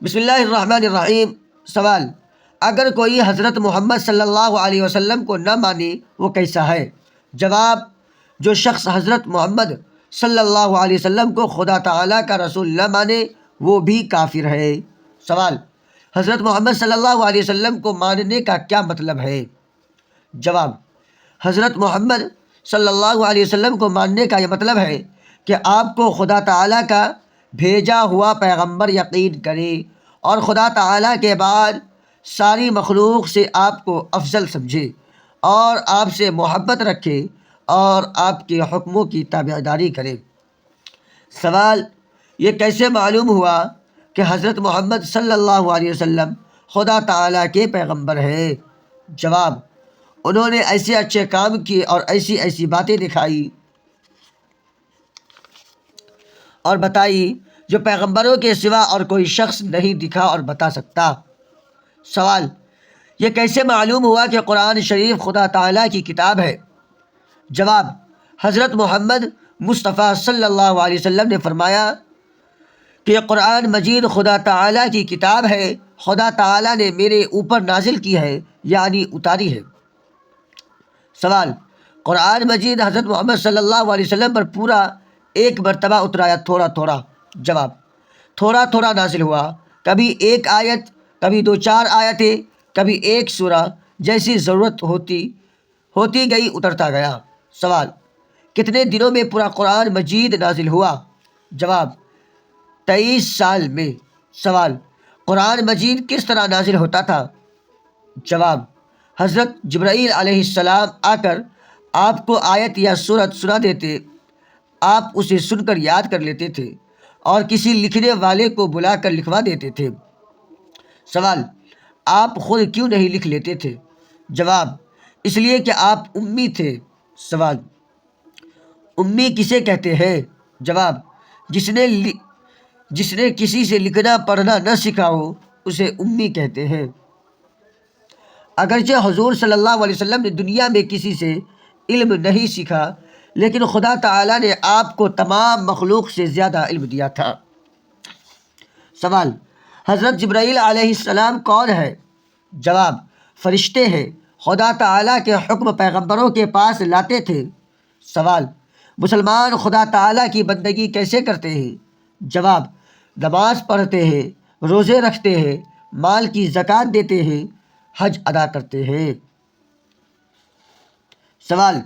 بسم اللہ الرحمن الرحیم۔ سوال: اگر کوئی حضرت محمد صلی اللہ علیہ وسلم کو نہ مانے وہ کیسا ہے؟ جواب: جو شخص حضرت محمد صلی اللہ علیہ وسلم کو خدا تعالیٰ کا رسول نہ مانے وہ بھی کافر ہے۔ سوال: حضرت محمد صلی اللہ علیہ وسلم کو ماننے کا کیا مطلب ہے؟ جواب: حضرت محمد صلی اللہ علیہ وسلم کو ماننے کا یہ مطلب ہے کہ آپ کو خدا تعالیٰ کا بھیجا ہوا پیغمبر یقین کرے اور خدا تعالیٰ کے بعد ساری مخلوق سے آپ کو افضل سمجھے اور آپ سے محبت رکھے اور آپ کے حکموں کی تابعداری کرے۔ سوال: یہ کیسے معلوم ہوا کہ حضرت محمد صلی اللہ علیہ وسلم خدا تعالیٰ کے پیغمبر ہیں؟ جواب: انہوں نے ایسے اچھے کام کیے اور ایسی ایسی باتیں دکھائی اور بتائی جو پیغمبروں کے سوا اور کوئی شخص نہیں دکھا اور بتا سکتا۔ سوال: یہ کیسے معلوم ہوا کہ قرآن شریف خدا تعالیٰ کی کتاب ہے؟ جواب: حضرت محمد مصطفیٰ صلی اللہ علیہ وسلم نے فرمایا کہ قرآن مجید خدا تعالیٰ کی کتاب ہے، خدا تعالیٰ نے میرے اوپر نازل کی ہے یعنی اتاری ہے۔ سوال: قرآن مجید حضرت محمد صلی اللہ علیہ وسلم پر پورا ایک مرتبہ اترایا تھوڑا تھوڑا؟ جواب: تھوڑا تھوڑا نازل ہوا، کبھی ایک آیت، کبھی دو چار آیتیں، کبھی ایک سورہ، جیسی ضرورت ہوتی گئی اترتا گیا۔ سوال: کتنے دنوں میں پورا قرآن مجید نازل ہوا؟ جواب: 23 سال میں۔ سوال: قرآن مجید کس طرح نازل ہوتا تھا؟ جواب: حضرت جبرائیل علیہ السلام آ کر آپ کو آیت یا سورت سنا دیتے، آپ اسے سن کر یاد کر لیتے تھے اور کسی لکھنے والے کو بلا کر لکھوا دیتے تھے۔ سوال: آپ خود کیوں نہیں لکھ لیتے تھے؟ جواب: اس لیے کہ آپ امی تھے۔ سوال: امی کسے کہتے ہیں؟ جواب: جس نے کسی سے لکھنا پڑھنا نہ سیکھا ہو اسے امی کہتے ہیں۔ اگرچہ حضور صلی اللہ علیہ وسلم نے دنیا میں کسی سے علم نہیں سیکھا لیکن خدا تعالیٰ نے آپ کو تمام مخلوق سے زیادہ علم دیا تھا۔ سوال: حضرت جبرائیل علیہ السلام کون ہے؟ جواب: فرشتے ہیں، خدا تعالیٰ کے حکم پیغمبروں کے پاس لاتے تھے۔ سوال: مسلمان خدا تعالیٰ کی بندگی کیسے کرتے ہیں؟ جواب: نماز پڑھتے ہیں، روزے رکھتے ہیں، مال کی زکوٰۃ دیتے ہیں، حج ادا کرتے ہیں۔ سوال: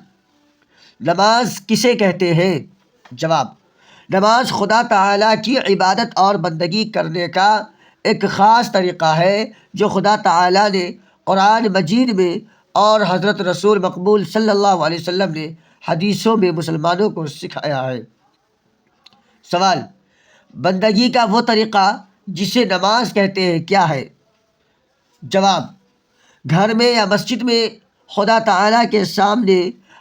نماز کسے کہتے ہیں؟ جواب: نماز خدا تعالیٰ کی عبادت اور بندگی کرنے کا ایک خاص طریقہ ہے جو خدا تعالیٰ نے قرآن مجید میں اور حضرت رسول مقبول صلی اللہ علیہ وسلم نے حدیثوں میں مسلمانوں کو سکھایا ہے۔ سوال: بندگی کا وہ طریقہ جسے نماز کہتے ہیں کیا ہے؟ جواب: گھر میں یا مسجد میں خدا تعالیٰ کے سامنے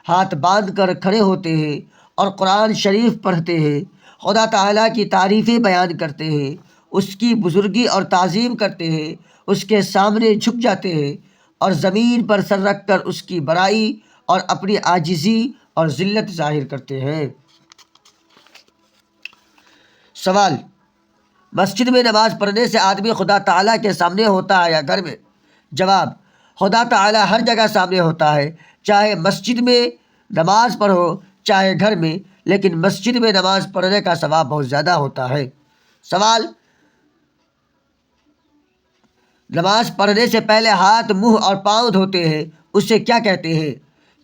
ہاتھ باندھ کر کھڑے ہوتے ہیں اور قرآن شریف پڑھتے ہیں، خدا تعالیٰ کی تعریفیں بیان کرتے ہیں، اس کی بزرگی اور تعظیم کرتے ہیں، اس کے سامنے جھک جاتے ہیں اور زمین پر سر رکھ کر اس کی بڑائی اور اپنی عاجزی اور ذلت ظاہر کرتے ہیں۔ سوال: مسجد میں نماز پڑھنے سے آدمی خدا تعالیٰ کے سامنے ہوتا ہے یا گھر میں؟ جواب: خدا تعالیٰ ہر جگہ سامنے ہوتا ہے، چاہے مسجد میں نماز پڑھو چاہے گھر میں، لیکن مسجد میں نماز پڑھنے کا ثواب بہت زیادہ ہوتا ہے۔ سوال: نماز پڑھنے سے پہلے ہاتھ، منہ اور پاؤں دھوتے ہیں، اسے کیا کہتے ہیں؟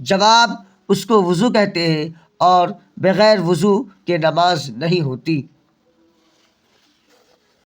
جواب: اس کو وضو کہتے ہیں اور بغیر وضو کے نماز نہیں ہوتی۔